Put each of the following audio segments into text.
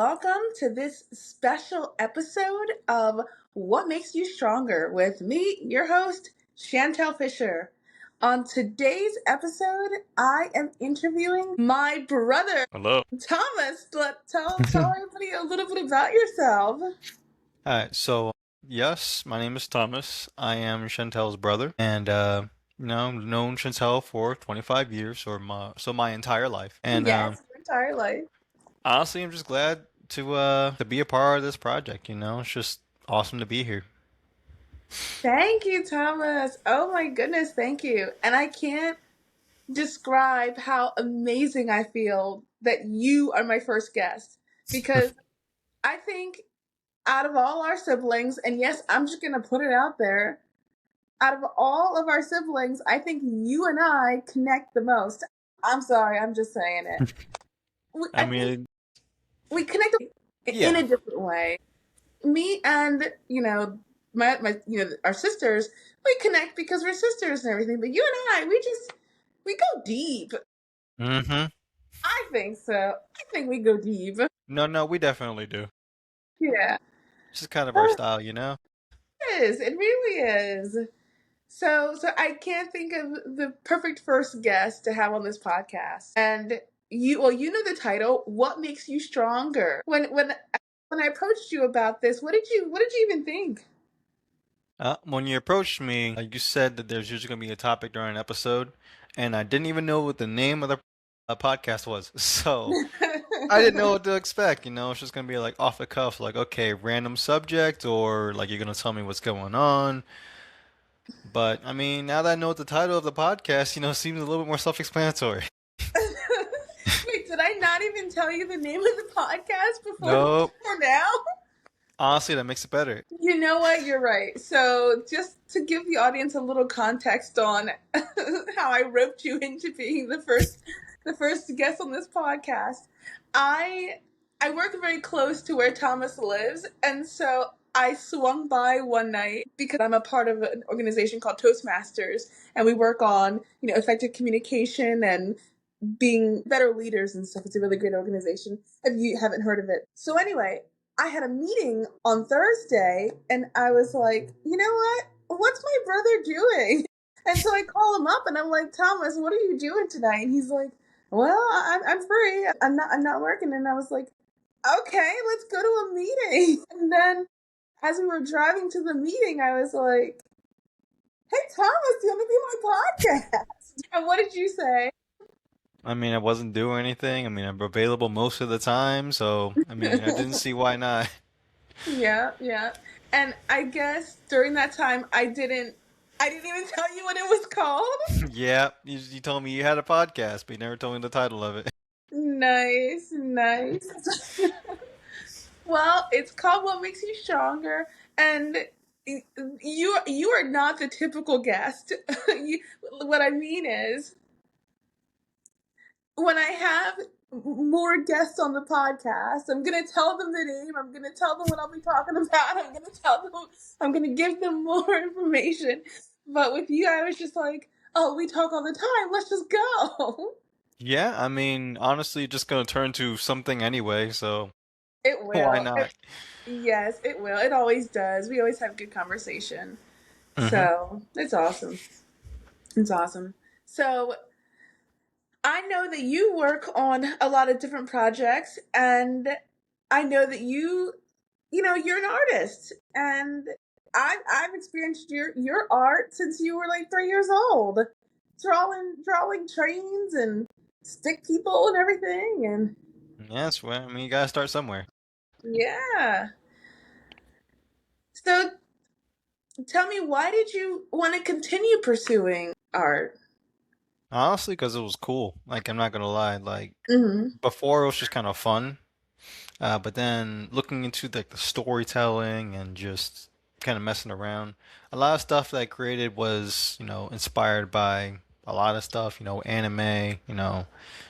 welcome to this special episode of What Makes You Stronger with me, your host, Chantelle Fisher. On today's episode, I am interviewing my brother, Hello. Thomas. Tell everybody a little bit about yourself. Alright, so yes, my name is Thomas. I am Chantel's brother, and known Chantel for 25 years, or my entire life. And Yes, your entire life. honestly, I'm just glad to be a part of this project. It's just awesome to be here. Thank you, Thomas. Oh my goodness, thank you. And I can't describe how amazing I feel that you are my first guest because I think out of all our siblings, and yes, I'm just going to put it out there, out of all of our siblings, I think you and I connect the most. I'm sorry, I'm just saying it. I I think mean, we connect in yeah. a different way. Me and, our sisters, we connect because we're sisters and everything, but you and we go deep. Mm-hmm. I think so. I think we go deep. No, we definitely do. Yeah. It's just kind of our style. It is. It really is. So I can't think of the perfect first guest to have on this podcast. And you know the title, What Makes You Stronger? When I approached you about this, what did you even think? When you approached me, you said that there's usually going to be a topic during an episode, and I didn't even know what the name of the podcast was. So I didn't know what to expect. It's just going to be like off the cuff, like, okay, random subject, or like you're going to tell me what's going on. But I mean, now that I know what the title of the podcast, seems a little bit more self-explanatory. Wait, did I not even tell you the name of the podcast Nope. before now? Honestly, that makes it better. You know what? You're right. So, just to give the audience a little context on how I roped you into being the first guest on this podcast, I I work very close to where Thomas lives, and so I swung by one night because I'm a part of an organization called Toastmasters, and we work on effective communication and being better leaders and stuff. It's a really great organization if you haven't heard of it. So anyway, I had a meeting on Thursday and I was like, you know what? What's my brother doing? And so I call him up and I'm like, Thomas, what are you doing tonight? And he's like, well, I'm free. I'm not working. And I was like, okay, let's go to a meeting. And then as we were driving to the meeting, I was like, hey, Thomas, do you want to be my podcast? And what did you say? I mean, I wasn't doing anything. I mean, I'm available most of the time, so I mean, I didn't see why not. Yeah, yeah. And I guess during that time I didn't even tell you what it was called. Yeah, you told me you had a podcast, but you never told me the title of it. Nice, nice. Well, it's called What Makes You Stronger, and you are not the typical guest. What I mean is, when I have more guests on the podcast, I'm gonna tell them the name. I'm gonna tell them what I'll be talking about. I'm gonna tell them. I'm gonna give them more information. But with you, I was just like, "Oh, we talk all the time. Let's just go." Yeah, I mean, honestly, just gonna turn to something anyway, so It why will. not? Yes, it will. It always does. We always have good conversation. Hmm. So it's awesome. It's awesome. So I know that you work on a lot of different projects, and I know that you're an artist, and I've experienced your art since you were like 3 years old, drawing trains and stick people and everything, and Yes, well, I mean, you gotta start somewhere. yeah. So tell me, why did you want to continue pursuing art? Honestly, because it was cool. Like, I'm not gonna lie. Like, Hmm. before it was just kind of fun, but then looking into like the storytelling and just kind of messing around, a lot of stuff that I created was, inspired by a lot of stuff, anime,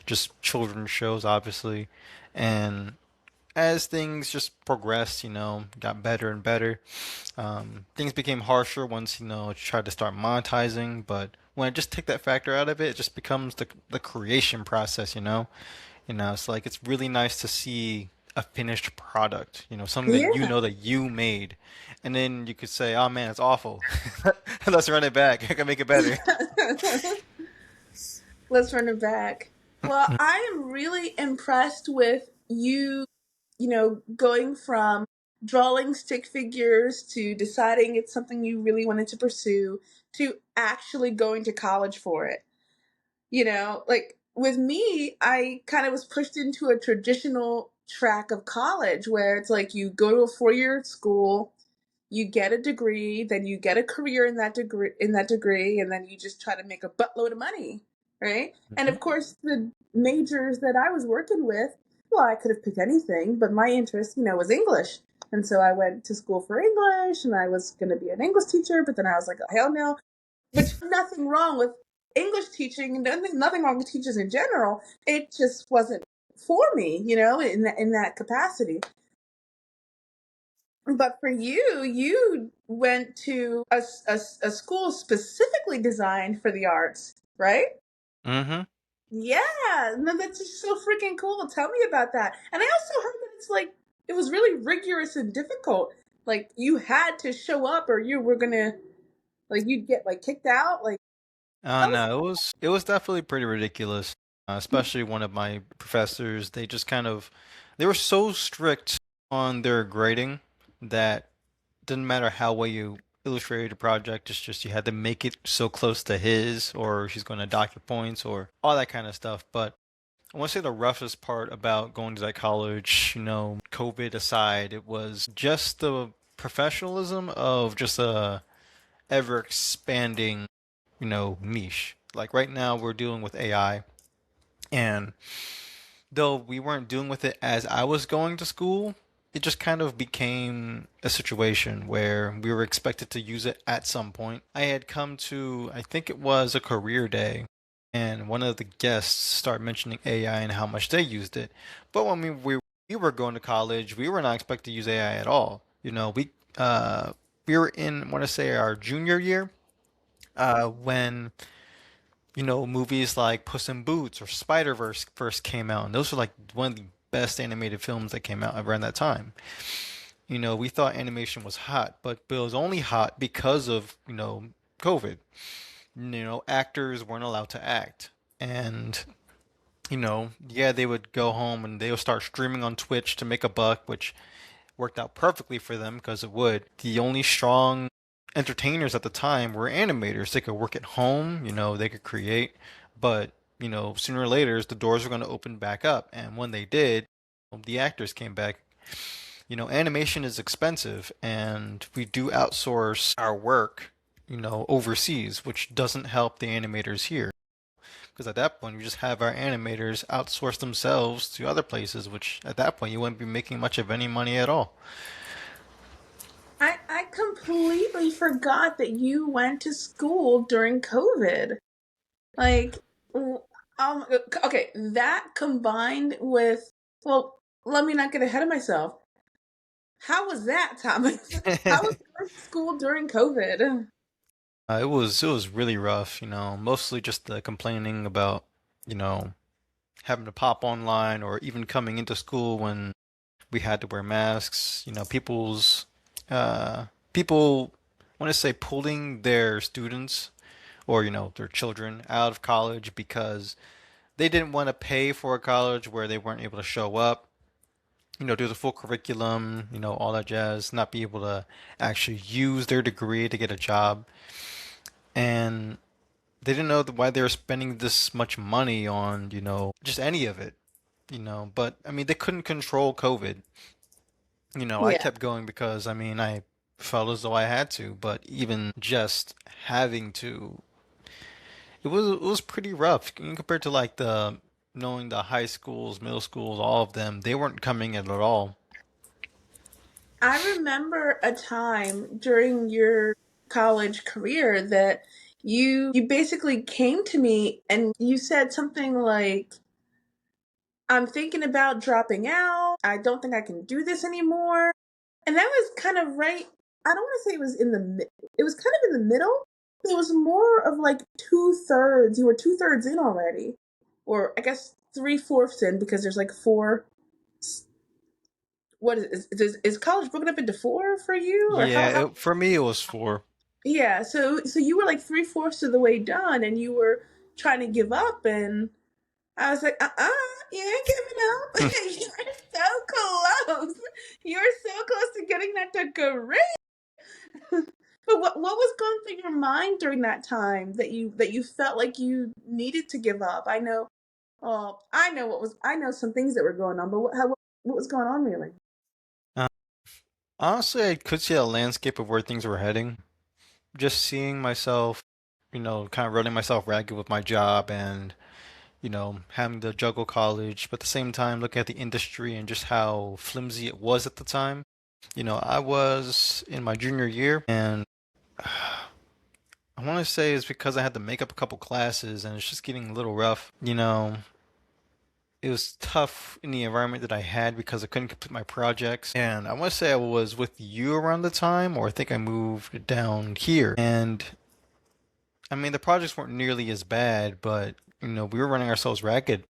just children's shows, obviously. And as things just progressed, got better and better, things became harsher once, tried to start monetizing. But when I just take that factor out of it, it just becomes the creation process. It's like it's really nice to see a finished product, something that Yeah. that you made. And then you could say, oh man, it's awful. Let's run it back. I can make it better. Let's run it back. Well, I am really impressed with you, going from drawing stick figures to deciding it's something you really wanted to pursue to actually going to college for it. Like with me, I kind of was pushed into a traditional track of college where it's like you go to a 4 year school, you get a degree, then you get a career in that degree, and then you just try to make a buttload of money, right? And Mhm. of course, the majors that I was working with, well, I could have picked anything, but my interest, was English. And so I went to school for English, and I was going to be an English teacher, but then I was like, oh, hell no. Which nothing wrong with English teaching, and nothing wrong with teachers in general. It just wasn't for me, in that capacity. But for you, you went to a school specifically designed for the arts, right? Mhm. Yeah, no, that's just so freaking cool. Tell me about that. And I also heard that it's like it was really rigorous and difficult. Like you had to show up, or you were gonna like you'd get like kicked out. Like tell us. No, it was definitely pretty ridiculous. Especially one of my professors, they were so strict on their grading that didn't matter how well you illustrated a project, it's just you had to make it so close to his, or she's going to dock your points, or all that kind of stuff. But I want to say the roughest part about going to that college, COVID aside, it was just the professionalism of just a ever expanding, niche. Like right now, we're dealing with AI, and though we weren't dealing with it as I was going to school, it just kind of became a situation where we were expected to use it at some point. I had come to, I think it was a career day, and one of the guests started mentioning AI and how much they used it. But when we were going to college, we were not expected to use AI at all. We were in, I want to say, our junior year, when movies like Puss in Boots or Spider-Verse first came out, and those were like one of the best animated films that came out around that time. We thought animation was hot, but it was only hot because of, COVID. Actors weren't allowed to act. And, yeah, they would go home and they would start streaming on Twitch to make a buck, which worked out perfectly for them because it would. The only strong entertainers at the time were animators. They could work at home, they could create, but sooner or later the doors were going to open back up, and when they did, the actors came back. Animation is expensive, and we do outsource our work, overseas, which doesn't help the animators here. Because at that point, we just have our animators outsource themselves to other places, which at that point, you wouldn't be making much of any money at all. I completely forgot that you went to school during COVID. Like, okay, that combined with, well, let me not get ahead of myself. How was that, Thomas? How was going to school during COVID? It was really rough, mostly just the complaining about, you know, having to pop online or even coming into school when we had to wear masks. People want to say pulling their students or their children out of college because they didn't want to pay for a college where they weren't able to show up, do the full curriculum, all that jazz, not be able to actually use their degree to get a job. And they didn't know why they were spending this much money on, just any of it, But I mean, they couldn't control COVID. I Yeah. kept going because I felt as though I had to, but even just having to, it was pretty rough compared to like the knowing the high schools, middle schools, all of them, they weren't coming in at all. I remember a time during your college career that you basically came to me and you said something like, I'm thinking about dropping out. I don't think I can do this anymore. And that was kind of right. I don't want to say it was in it was kind of in the middle. It was more of like 2/3. You were 2/3 in already. Or I guess 3/4 in because there's like four. what is college broken up into four for you, or Yeah, how? for me it was four. Yeah, so you were like three-fourths of the way done, and you were trying to give up, and I was like, you ain't giving up. You're so close. You're so close to getting that degree. But what was going through your mind during that time that you felt like you needed to give up? I know. I know some things that were going on, but what was going on really? Uh, Honestly, I could see a landscape of where things were heading. Just seeing myself, kind of running myself ragged with my job and, having to juggle college, but at the same time looking at the industry and just how flimsy it was at the time. I was in my junior year and I want to say it's because I had to make up a couple classes and it's just getting a little rough. It was tough in the environment that I had because I couldn't complete my projects. And I want to say I was with you around the time, or I think I moved down here. And I mean, the projects weren't nearly as bad, but we were running ourselves ragged.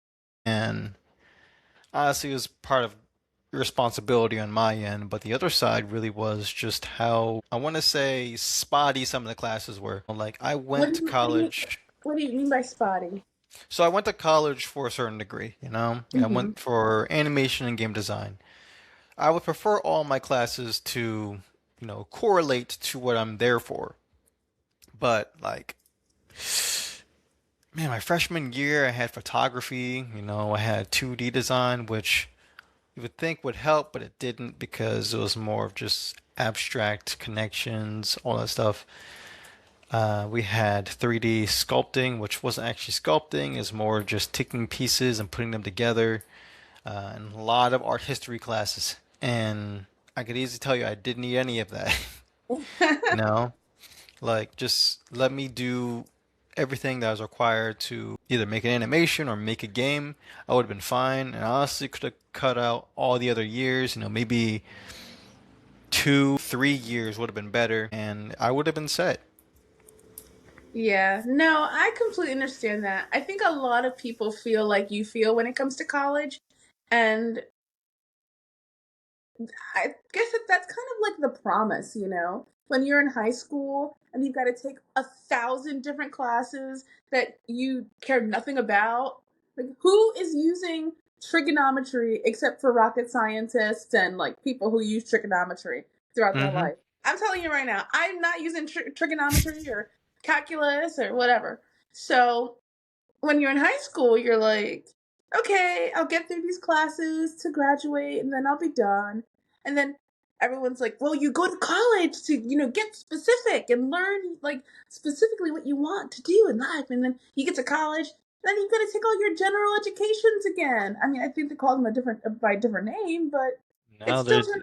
And honestly, it was part of responsibility on my end, but the other side really was just how I want to say spotty some of the classes were. Like I went to What do you college, what do you mean by spotty? so I went to college for a certain degree, I Hmm. went for animation and game design. I would prefer all my classes to, correlate to what I'm there for. But like, man, my freshman year I had photography, I had 2D design, which you would think would help, but it didn't because it was more of just abstract connections, all that stuff. We had 3D sculpting, which wasn't actually sculpting, is more just taking pieces and putting them together, and a lot of art history classes. And I could easily tell you I didn't need any of that. you know, like just let me do everything that was required to either make an animation or make a game. I would have been fine, and I honestly could have cut out all the other years. Maybe 2, 3 years would have been better, and I would have been set. Yeah, no, I completely understand that. I think a lot of people feel like you feel when it comes to college, and I guess that's kind of like the promise, you know? When you're in high school and you've got to take 1,000 different classes that you care nothing about. Like, who is using trigonometry except for rocket scientists and like people who use trigonometry throughout their Mm-hmm. life? I'm telling you right now, I'm not using trigonometry or calculus or whatever. So when you're in high school, you're like, okay, I'll get through these classes to graduate and then I'll be done. And then everyone's like, well, you go to college to, get specific and learn like specifically what you want to do in life. And then you get to college, then you've got to take all your general educations again. I mean, I think they call them by a different name, but it's Now still they,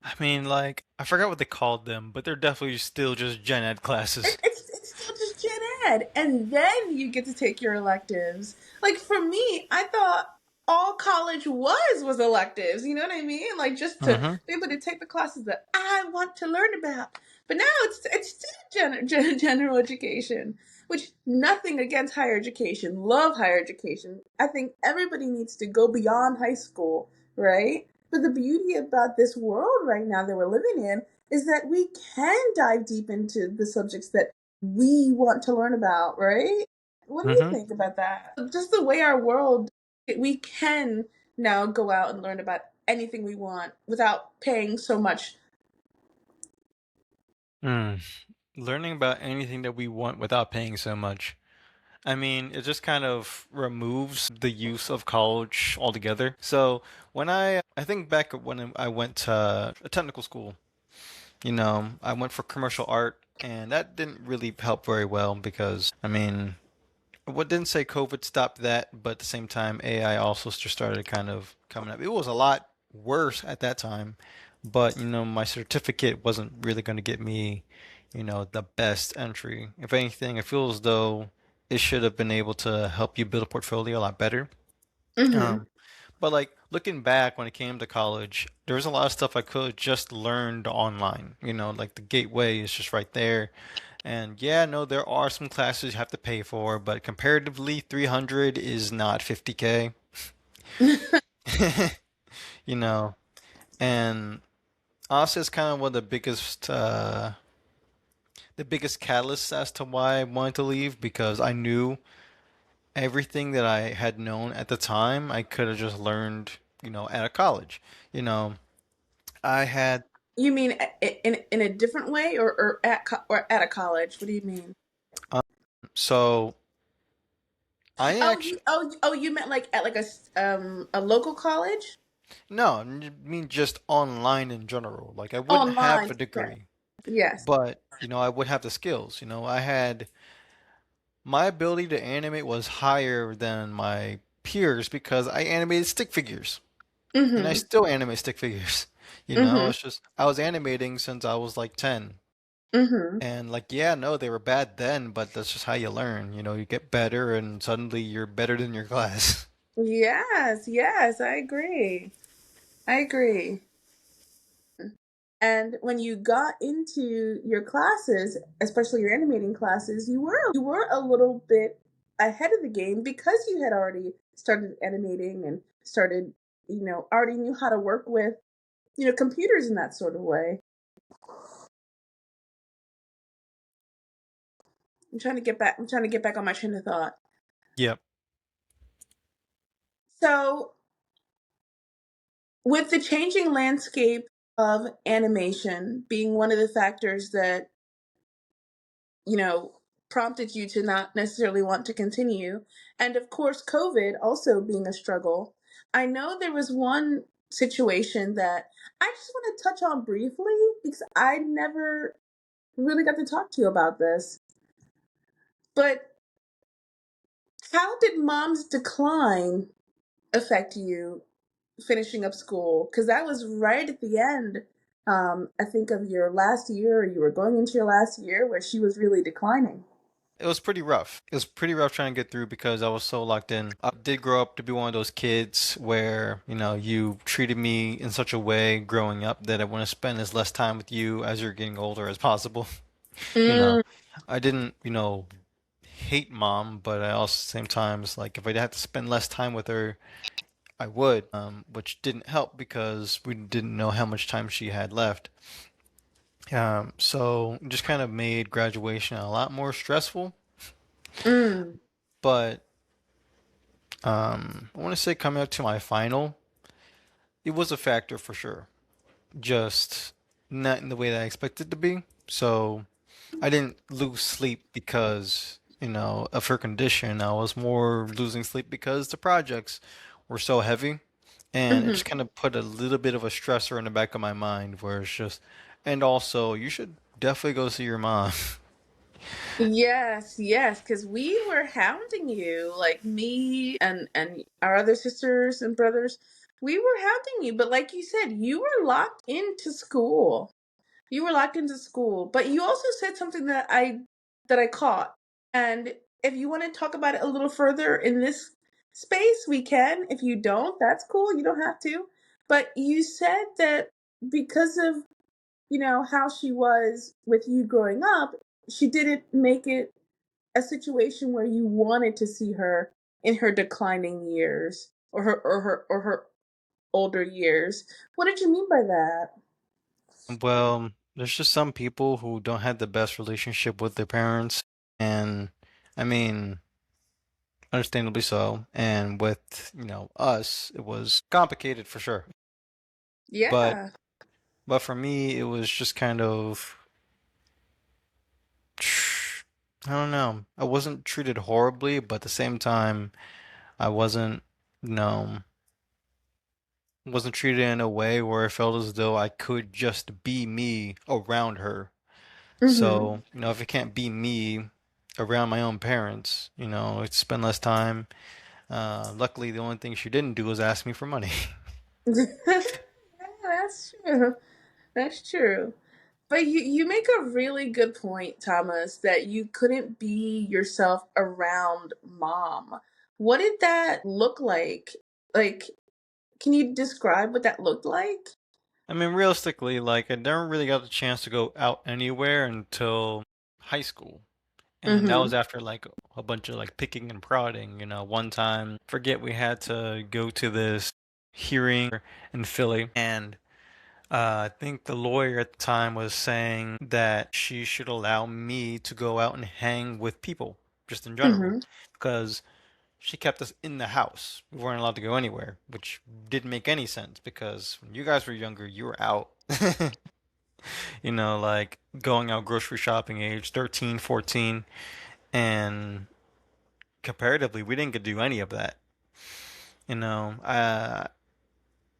I mean, like I forgot what they called them, but they're definitely still just gen ed classes. it's still just gen ed, and then you get to take your electives. Like for me, I thought all college was electives. You know what I mean? Like just to Mm-hmm. be able to take the classes that I want to learn about. But now it's still general education. Which nothing against higher education. Love higher education. I think everybody needs to go beyond high school, right? But the beauty about this world right now that we're living in is that we can dive deep into the subjects that we want to learn about, right? What do you Mm-hmm. think about that? Just the way our world, we can now go out and learn about anything we want without paying so much. Mm. Learning about anything that we want without paying so much. I mean, it just kind of removes the use of college altogether. So when I think back when I went to a technical school, I went for commercial art, and that didn't really help very well because, I mean, what didn't say COVID stopped that, but at the same time, AI also just started kind of coming up. It was a lot worse at that time, but my certificate wasn't really going to get me, the best entry. If anything, I feel as though it should have been able to help you build a portfolio a lot better. Mm-hmm. Um, but like looking back when it came to college, there was a lot of stuff I could have just learned online. Like the gateway is just right there. And yeah, no, there are some classes you have to pay for, but comparatively, 300 is not 50K. you know, And honestly, it's kind of one of the biggest catalysts as to why I wanted to leave because I knew everything that I had known at the time I could have just learned, at a college. You know, I had You mean in a different way, or at a college? What do you mean? um, so I Oh, actually you meant like at like a local college? no, I mean just online in general. Like I wouldn't have Online. a Okay. degree, Yes. but I would have the skills. I had my ability to animate was higher than my peers because I animated stick figures. And I Mm-hmm. still animate stick figures. Mm-hmm. It's just I was animating since I was like 10. Mm-hmm. And like yeah, no, they were bad then, but that's just how you learn. You get better and suddenly you're better than your class. Yes, yes, I agree. I agree. And when you got into your classes, especially your animating classes, you were a little bit ahead of the game because you had already started animating and started, already knew how to work with, computers in that sort of way. I'm trying to get back on my train of thought. Yep. So, with the changing landscape of animation being one of the factors that, you know, prompted you to not necessarily want to continue, and of course, COVID also being a struggle, I know there was one situation that I just want to touch on briefly because I never really got to talk to you about this. But how did mom's decline affect you finishing up school? Because that was right at the end, I think, of your last year, or you were going into your last year where she was really declining. It was pretty rough. It was pretty rough trying to get through because I was so locked in. I did grow up to be one of those kids where, you treated me in such a way growing up that I want to spend as less time with you as you're getting older as possible. You know, Mm, I didn't, hate mom, but I also at the same times like if I had to spend less time with her, I would, which didn't help because we didn't know how much time she had left. So it just kind of made graduation a lot more stressful. mm, But I want to say coming up to my final, it was a factor for sure. Just not in the way that I expected to be. So I didn't lose sleep because, of her condition. I was more losing sleep because the projects were so heavy. And it hmm. just kind of put a little bit of a stressor in the back of my mind where it's just, and also, you should definitely go see your mom. Yes, yes, because we were hounding you, like me and our other sisters and brothers. We were hounding you, but like you said, you were locked into school. You were locked into school, but you also said something that I caught. And if you want to talk about it a little further in this space, we can. If you don't, that's cool. You don't have to. But you said that because of, how she was with you growing up, she didn't make it a situation where you wanted to see her in her declining years, or her older years. What did you mean by that? Well, there's just some people who don't have the best relationship with their parents. And I mean, understandably so. And with, us, it was complicated for sure. But Yeah. but for me, it was just kind of I don't know. I wasn't treated horribly, but at the same time, I you know, wasn't treated in a way where I felt as though I could just be me around her. Mm-hmm. So, if it can't be me around my own parents, I'd spend less time. Luckily, the only thing she didn't do was ask me for money. Yeah, that's true. That's true. But you make a really good point, Thomas, that you couldn't be yourself around mom. What did that look like? Like, can you describe what that looked like? I mean, realistically, like, I never really got the chance to go out anywhere until high school. And that Mm-hmm. was after like a bunch of like picking and prodding. One time, forget we had to go to this hearing in Philly, and I think the lawyer at the time was saying that she should allow me to go out and hang with people, just in general, Mm-hmm. because she kept us in the house. We weren't allowed to go anywhere, which didn't make any sense because when you guys were younger, you were out. Like going out grocery shopping age 13, 14, and comparatively, we didn't get to do any of that. You know, I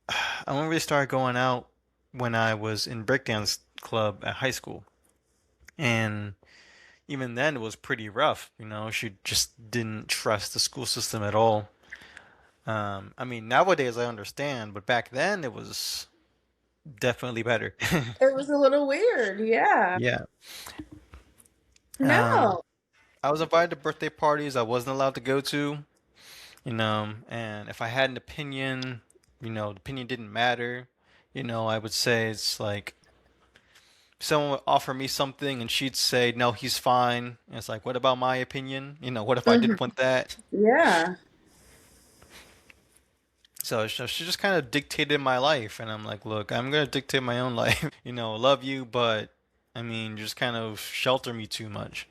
I only really started going out when I was in breakdance club at high school, and even then it was pretty rough. She just didn't trust the school system at all. I mean, nowadays I understand, but back then it was definitely better. It was a little weird, yeah. Yeah. Um, No. I was invited to birthday parties I wasn't allowed to go to, and if I had an opinion, the opinion didn't matter. I would say it's like someone would offer me something and she'd say, no, he's fine. And it's like, what about my opinion? What if I Hmm. did want that? Yeah. So she just kind of dictated my life, and I'm like, look, I'm gonna dictate my own life. Love you, but I mean, just kind of shelter me too much.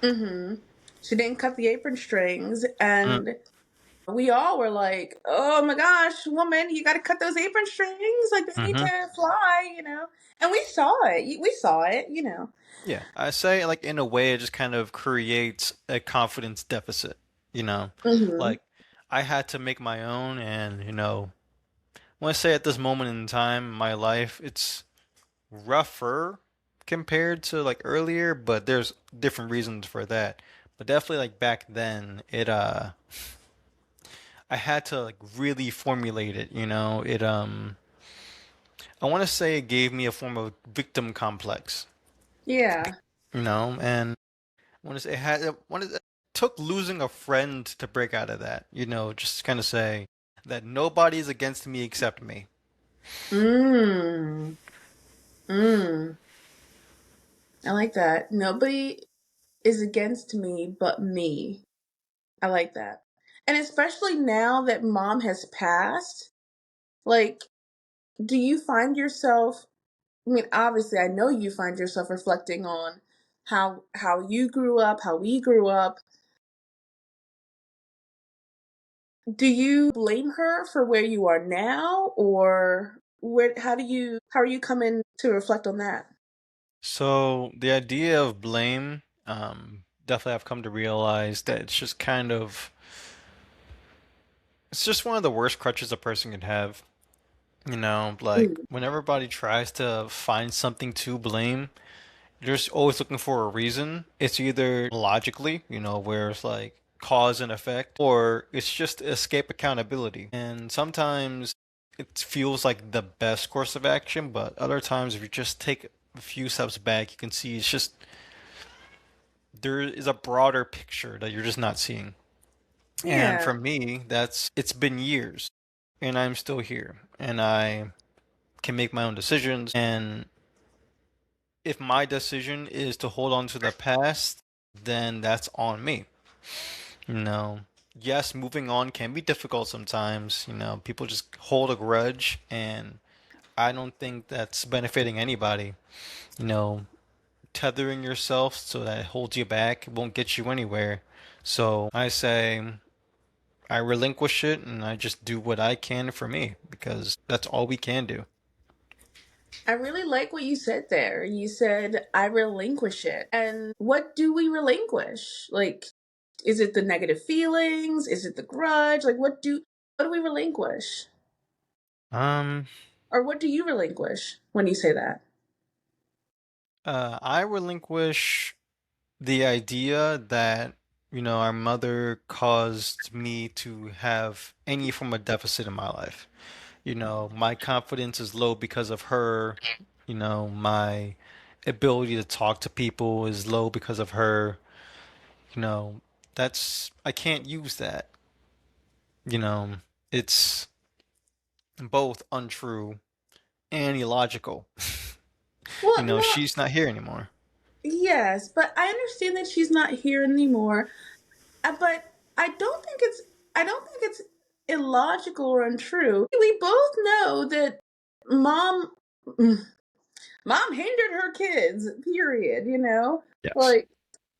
Hmm. She didn't cut the apron strings, Mm, and we all were like, "Oh my gosh, woman, you got to cut those apron strings. Like they need hmm to fly." And we saw it. We saw it. Yeah, I say like in a way, it just kind of creates a confidence deficit. You know, Hmm. like I had to make my own, and when I say at this moment in time in my life, it's rougher compared to like earlier, but there's different reasons for that. But definitely like back then, I had to like really formulate it, I want to say it gave me a form of victim complex, Yeah. and I want to say it took losing a friend to break out of that, just kind of say that nobody's against me except me. Mm. Mm. I like that. Nobody is against me but me. I like that. And especially now that mom has passed, like, do you find yourself, I mean, obviously I know you find yourself reflecting on how you grew up, how we grew up. Do you blame her for where you are now, or how are you coming to reflect on that? So the idea of blame, definitely I've come to realize that it's just one of the worst crutches a person can have. Like Mm. when everybody tries to find something to blame, you're just always looking for a reason. It's either logically, where it's like cause and effect, or it's just escape accountability. And sometimes it feels like the best course of action, but other times if you just take a few steps back, you can see it's just there is a broader picture that you're just not seeing. And Yeah. for me, it's been years and I'm still here and I can make my own decisions. And if my decision is to hold on to the past, then that's on me. You know, yes, moving on can be difficult sometimes. People just hold a grudge, and I don't think that's benefiting anybody. You know, Tethering yourself so that it holds you back won't get you anywhere. So I say I relinquish it and I just do what I can for me because that's all we can do. I really like what you said there. You said, I relinquish it. And what do we relinquish? Like, is it the negative feelings? Is it the grudge? Like, what do we relinquish? Um, Or what do you relinquish when you say that? I relinquish the idea that our mother caused me to have any form of deficit in my life. My confidence is low because of her. My ability to talk to people is low because of her. You know, I can't use that. You know, it's both untrue and illogical. Well, no, She's not here anymore. yes, but I understand that she's not here anymore. But I don't think it's illogical or untrue. We both know that mom Mom hindered her kids, period, Yes. like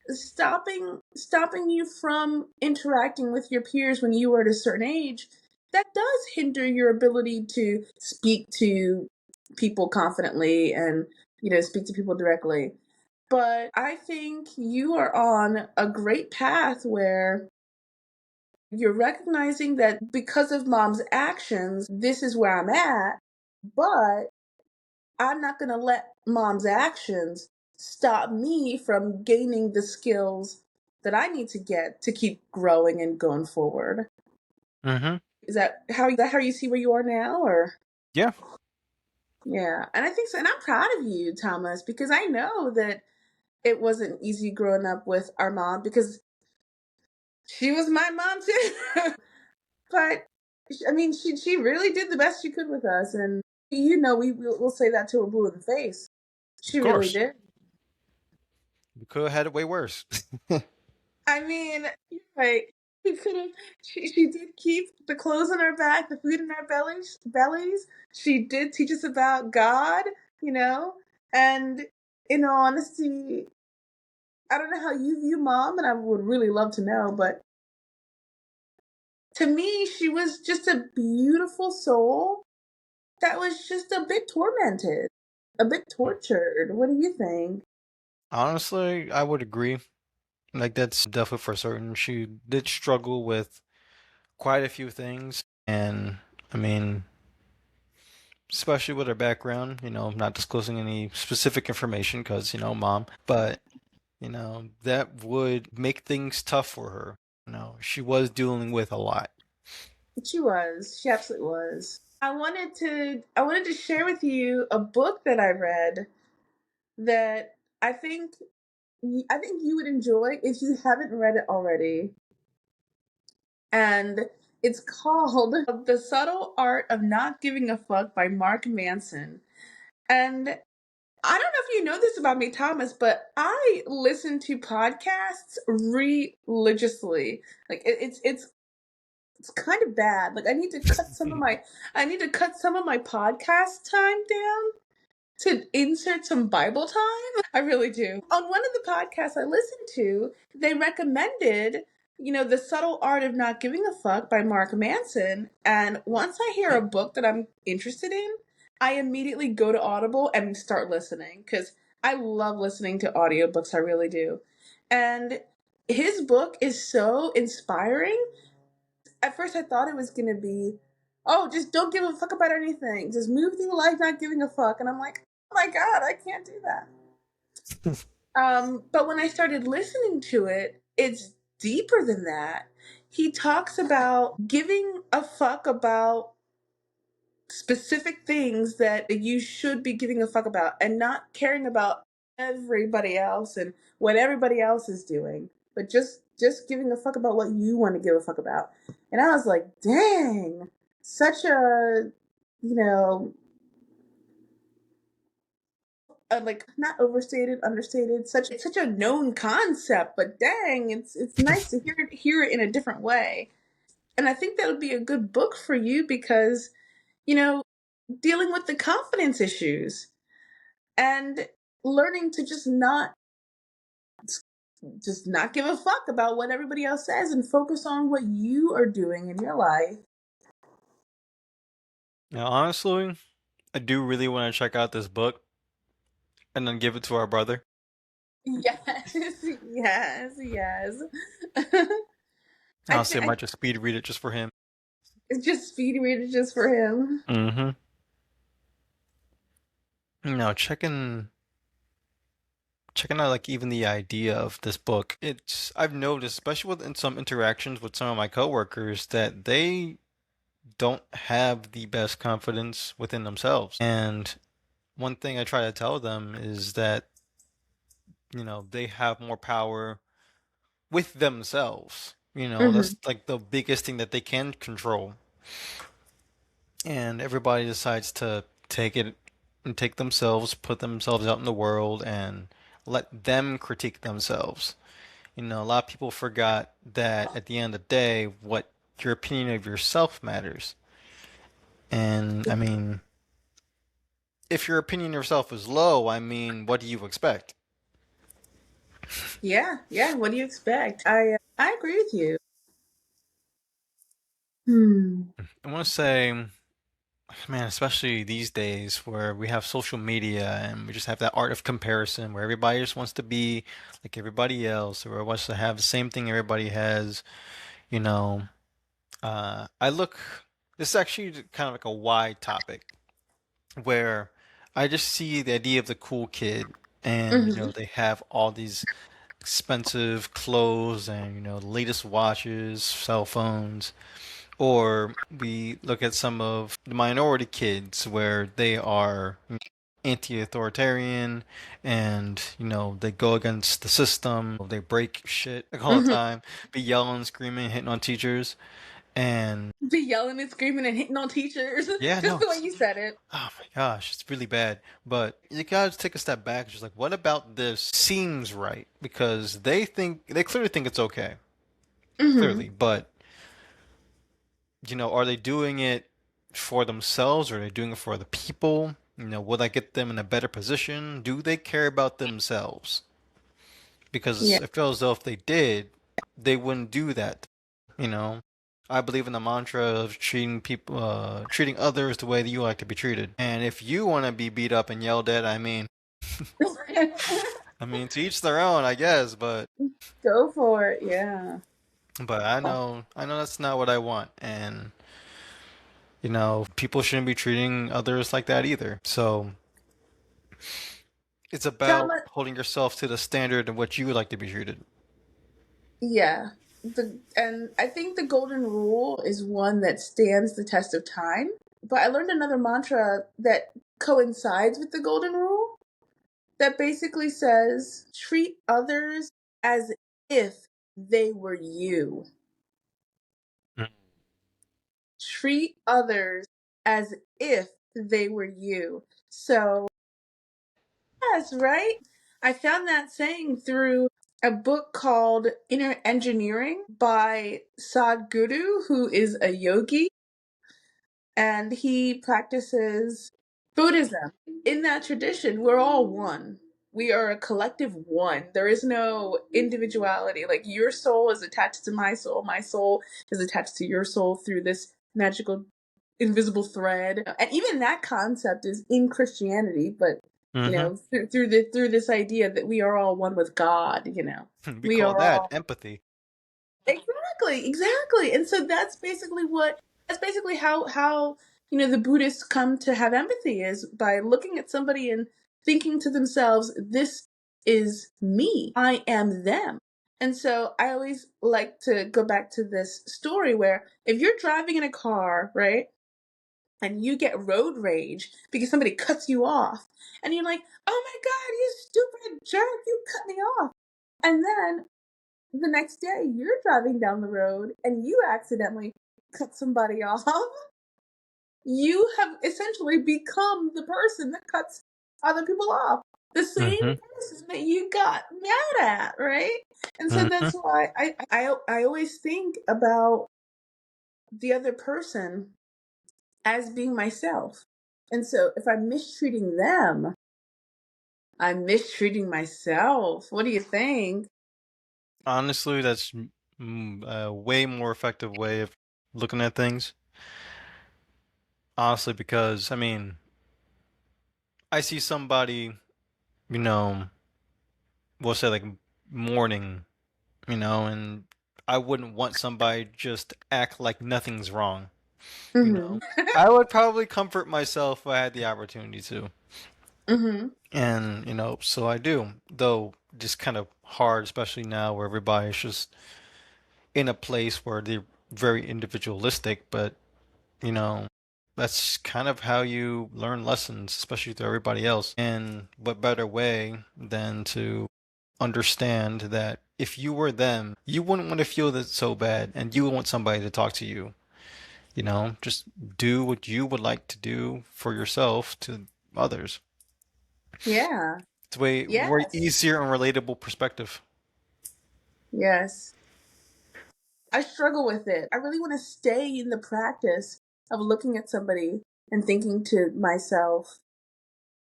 stopping you from interacting with your peers when you were at a certain age, that does hinder your ability to speak to people confidently and speak to people directly. But I think you are on a great path where you're recognizing that because of mom's actions, this is where I'm at, but I'm not going to let mom's actions stop me from gaining the skills that I need to get to keep growing and going forward. Mm-hmm. Is that how you see where you are now, or? Yeah. Yeah, and I think so, and I'm proud of you, Thomas, because I know that it wasn't easy growing up with our mom because she was my mom too. But I mean, she really did the best she could with us, and we'll say that to her blue in the face. Of She really course. did. We could have had it way worse. I mean, you're right. We could have. She did keep the clothes on our back, the food in our bellies. She did teach us about God, you know. And in all honesty, I don't know how you view mom, and I would really love to know. But to me, she was just a beautiful soul that was just a bit tormented, a bit tortured. What do you think? Honestly, I would agree. Like that's definitely for certain. She did struggle with quite a few things, and I mean, especially with her background, not disclosing any specific information because, mom, but that would make things tough for her. She was dealing with a lot. She was. She absolutely was. I wanted to share with you a book that I read that I think you would enjoy if you haven't read it already. And it's called The Subtle Art of Not Giving a Fuck by Mark Manson. And I don't know if you know this about me, Thomas, but I listen to podcasts religiously. Like it's kind of bad. Like I need to cut some of my podcast time down to insert some Bible time. I really do. On one of the podcasts I listened to, they recommended, The Subtle Art of Not Giving a Fuck by Mark Manson. And once I hear a book that I'm interested in, I immediately go to Audible and start listening because I love listening to audiobooks. I really do. And his book is so inspiring. At first, I thought it was going to be, oh, just don't give a fuck about anything. Just move through life not giving a fuck. And I'm like, oh my God, I can't do that. But when I started listening to it, it's deeper than that. He talks about giving a fuck about specific things that you should be giving a fuck about and not caring about everybody else and what everybody else is doing, but just giving a fuck about what you want to give a fuck about. And I was like, dang, such a you know like not overstated, understated, such a known concept, but dang, it's nice to hear it in a different way. And I think that would be a good book for you because, you know, dealing with the confidence issues and learning to just not give a fuck about what everybody else says and focus on what you are doing in your life. Now, honestly, I do really want to check out this book and then give it to our brother. Yes, yes, yes. I Honestly, think I might just speed read it just for him. it's just feeding readers just for him. Mm-hmm. Checking out like even the idea of this book. I've noticed, especially in some interactions with some of my coworkers, that they don't have the best confidence within themselves. And one thing I try to tell them is that, they have more power with themselves. Hmm. That's like the biggest thing that they can control. And everybody decides to take it and take themselves, put themselves out in the world and let them critique themselves. A lot of people forgot that at the end of the day, what your opinion of yourself matters. And I mean, if your opinion of yourself is low, I mean, what do you expect? Yeah, yeah. What do you expect? I agree with you. Hmm. I want to say, man, especially these days where we have social media and we just have that art of comparison where everybody just wants to be like everybody else or wants to have the same thing everybody has, you know. I look, this is actually kind of like a wide topic where I just see the idea of the cool kid and, Hmm. they have all these expensive clothes and, the latest watches, cell phones. Or we look at some of the minority kids where they are anti-authoritarian and, they go against the system. They break shit all the Hmm. time, be yelling, screaming, hitting on teachers. And Be yelling and screaming and hitting on teachers, yeah, just no, the way you said it. oh my gosh, it's really bad. But you gotta take a step back. Just like, what about this seems right? Because they clearly think it's okay, Hmm. clearly. But are they doing it for themselves or are they doing it for other people? Will that get them in a better position? Do they care about themselves? Yeah. Because I feel as though if they did, they wouldn't do that. You know, I believe in the mantra of treating others the way that you like to be treated. And if you want to be beat up and yelled at, I mean, to each their own, I guess. But Go for it. Yeah. I know that's not what I want, and people shouldn't be treating others like that either. So it's about Thomas, holding yourself to the standard of what you would like to be treated. yeah. And I think the golden rule is one that stands the test of time. But I learned another mantra that coincides with the golden rule that basically says treat others as if they were you. Mm. Treat others as if they were you. So, yes, right? I found that saying through a book called Inner Engineering by Sadhguru, who is a yogi and he practices Buddhism. In that tradition, we're all one. We are a collective one. There is no individuality. Like your soul is attached to my soul is attached to your soul through this magical invisible thread. And even that concept is in Christianity, but Mm-hmm. through this idea that we are all one with God, We we call are that all empathy. exactly, exactly. And so that's basically how the Buddhists come to have empathy is by looking at somebody and thinking to themselves, this is me. I am them. And so I always like to go back to this story where if you're driving in a car, right? And you get road rage because somebody cuts you off, and you're like, "Oh my God, you stupid jerk! You cut me off!" And then the next day you're driving down the road and you accidentally cut somebody off, you have essentially become the person that cuts other people off. The same Mm-hmm. person that you got mad at, right? And so Mm-hmm. that's why I always think about the other person as being myself. And so if I'm mistreating them, I'm mistreating myself. What do you think? Honestly, that's a way more effective way of looking at things. Honestly, because I mean, I see somebody, you know, we'll say like mourning, and I wouldn't want somebody just act like nothing's wrong, you Mm-hmm. know. I would probably comfort myself if I had the opportunity to. Mm-hmm. And, so I do. Though just kind of hard, especially now where everybody's just in a place where they're very individualistic, but, you know, that's kind of how you learn lessons, especially to everybody else. And what better way than to understand that if you were them, you wouldn't want to feel that so bad and you would want somebody to talk to you. Just do what you would like to do for yourself to others. Yeah. It's way Yes. easier and relatable perspective. Yes. I struggle with it. I really want to stay in the practice of looking at somebody and thinking to myself,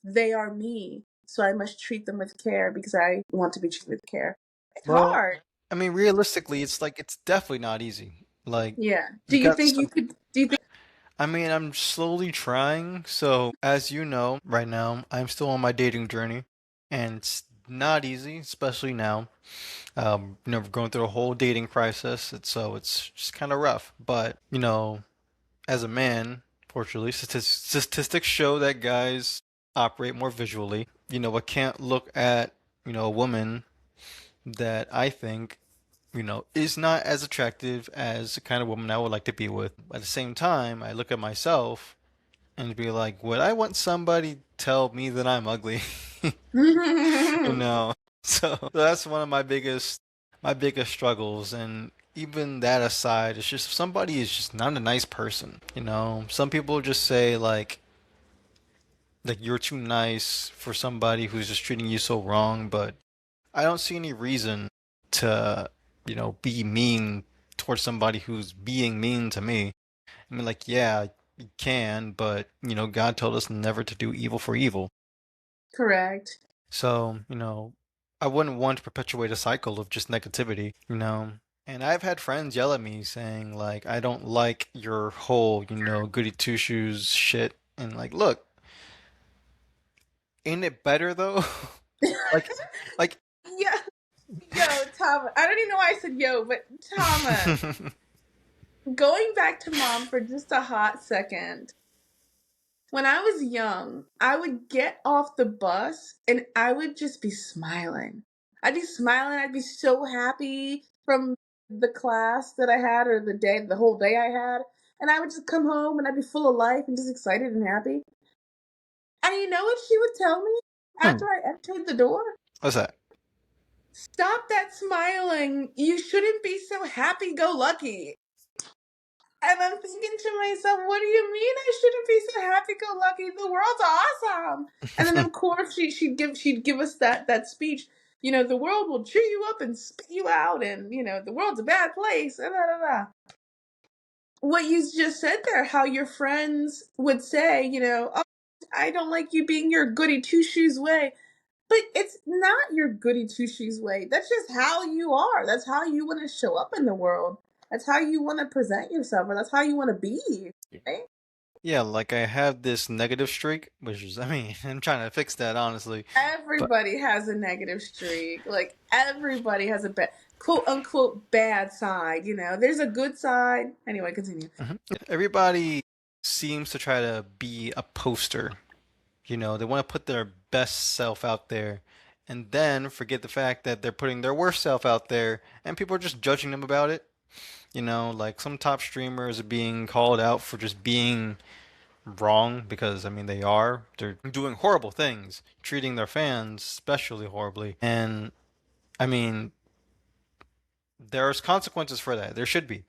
they are me, so I must treat them with care because I want to be treated with care. It's Well, hard. I mean, realistically, it's like it's definitely not easy. Like Yeah. Do you you got think you some. could? Do you think? I mean, I'm slowly trying. So, as you know, right now, I'm still on my dating journey, and it's not easy, especially now. We're going through a whole dating crisis. It's just kind of rough. But as a man, fortunately, statistics show that guys operate more visually. I can't look at a woman that I think is not as attractive as the kind of woman I would like to be with. At the same time, I look at myself and be like, would I want somebody to tell me that I'm ugly? You know. So that's one of my biggest struggles. And even that aside, it's just if somebody is just not a nice person. Some people just say like you're too nice for somebody who's just treating you so wrong, but I don't see any reason to, be mean towards somebody who's being mean to me. I mean, like, yeah, you can, but, God told us never to do evil for evil. Correct. So, I wouldn't want to perpetuate a cycle of just negativity. And I've had friends yell at me saying, like, I don't like your whole, goody two shoes shit. And, like, look, ain't it better though? like, like, Yeah. Yo, Thomas. I don't even know why I said yo, but Thomas. Going back to mom for just a hot second. When I was young, I would get off the bus and I would just be smiling. I'd be smiling. I'd be so happy from the class that I had or the whole day I had. And I would just come home and I'd be full of life and just excited and happy. And you know what she would tell me hmm, after I entered the door? what's that? Stop that smiling. You shouldn't be so happy go lucky. And I'm thinking to myself, what do you mean I shouldn't be so happy go lucky? The world's awesome. And then of course she'd give us that speech, the world will cheer you up and spit you out and the world's a bad place. And da, da, da. What you just said there, how your friends would say, oh, I don't like you being your goody two shoes way. But it's not your goody two shoes way. That's just how you are. That's how you want to show up in the world. That's how you want to present yourself, or that's how you want to be. Right? Yeah, like I have this negative streak, which is, I mean, I'm trying to fix that honestly. But Everybody has a negative streak. Like everybody has a bad, quote unquote, bad side. There's a good side. Anyway, continue. everybody seems to try to be a poster. They want to put their best self out there and then forget the fact that they're putting their worst self out there and people are just judging them about it. Like some top streamers are being called out for just being wrong because I mean they are. They're doing horrible things, treating their fans especially horribly. And I mean, there's consequences for that. There should be.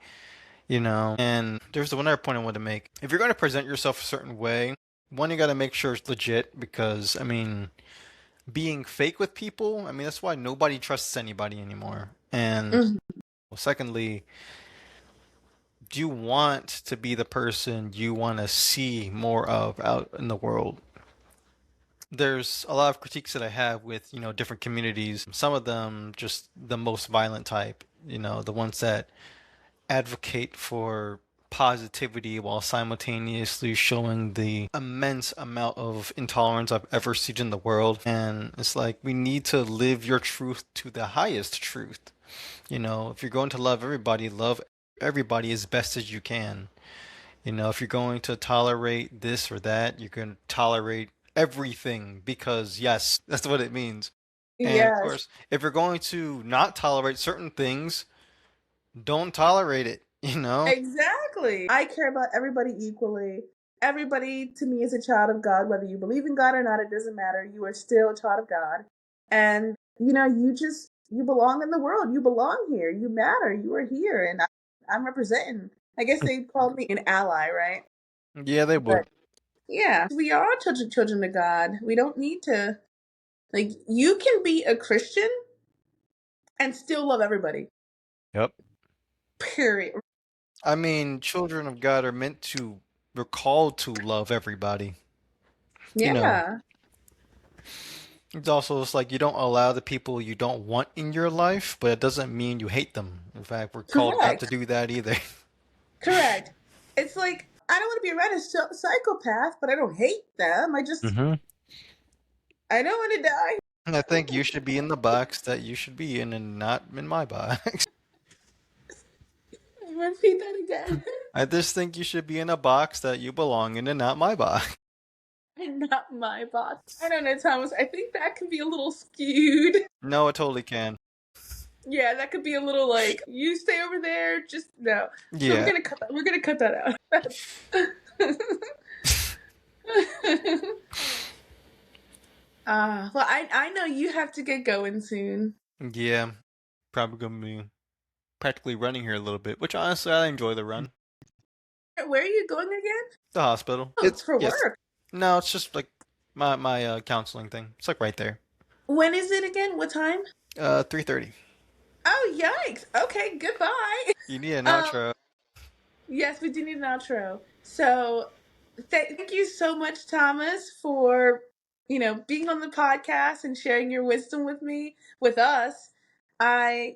And there's the one other point I wanted to make. If you're going to present yourself a certain way, one, you got to make sure it's legit because, I mean, being fake with people, I mean, that's why nobody trusts anybody anymore. And Mhm. well, secondly, do you want to be the person you want to see more of out in the world? There's a lot of critiques that I have with, different communities. Some of them just the most violent type, the ones that advocate for positivity while simultaneously showing the immense amount of intolerance I've ever seen in the world. And it's like we need to live your truth to the highest truth. If you're going to love everybody as best as you can. If you're going to tolerate this or that, you can tolerate everything because yes, that's what it means. And of Yes. course, if you're going to not tolerate certain things, don't tolerate it. Exactly. I care about everybody equally. Everybody to me is a child of God, whether you believe in God or not, it doesn't matter. You are still a child of God. And, you belong in the world. You belong here. You matter. You are here. And I'm representing. I guess they called me an ally, right? Yeah, they would. But yeah, we are children of God. We don't need to, like, you can be a Christian and still love everybody. Yep. Period. I mean, children of God are meant to, we're called to love everybody. You know, Yeah. It's also it's like you don't allow the people you don't want in your life, but it doesn't mean you hate them. In fact, we're called not to Correct. do that either. Correct. It's like I don't want to be around a psychopath, but I don't hate them. Hmm. I don't want to die. I think you should be in the box that you should be in and not in my box. Repeat that again. I just think you should be in a box that you belong in and not my box. Not my box. I don't know, Thomas. I think that could be a little skewed. No, it totally can. Yeah, that could be a little like you stay over there. Just no. So we're Yeah. gonna cut that. We're gonna cut that out. Well, I know you have to get going soon. Yeah. Probably gonna be practically running here a little bit, which honestly I enjoy the run. Where are you going again? The hospital. Oh, it's It's for yes. work. No, it's just like my counseling thing. It's like right there. When is it again? What time? 3:30. Oh, yikes. Okay, goodbye. You need an Um, outro. yes, we do need an outro. So, thank you so much, Thomas, for being on the podcast and sharing your wisdom with us.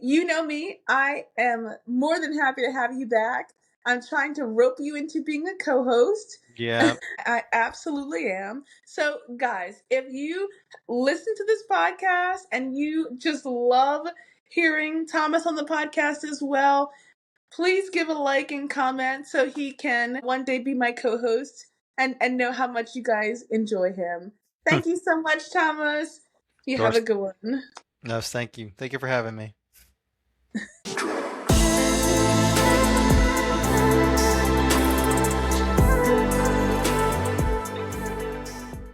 You know me. I am more than happy to have you back. I'm trying to rope you into being a co-host. Yeah. I absolutely am. So, guys, if you listen to this podcast and you just love hearing Thomas on the podcast as well, please give a like and comment so he can one day be my co-host and know how much you guys enjoy him. Thank you so much, Thomas. Of You have course. a good one. No, thank you. Thank you for having me.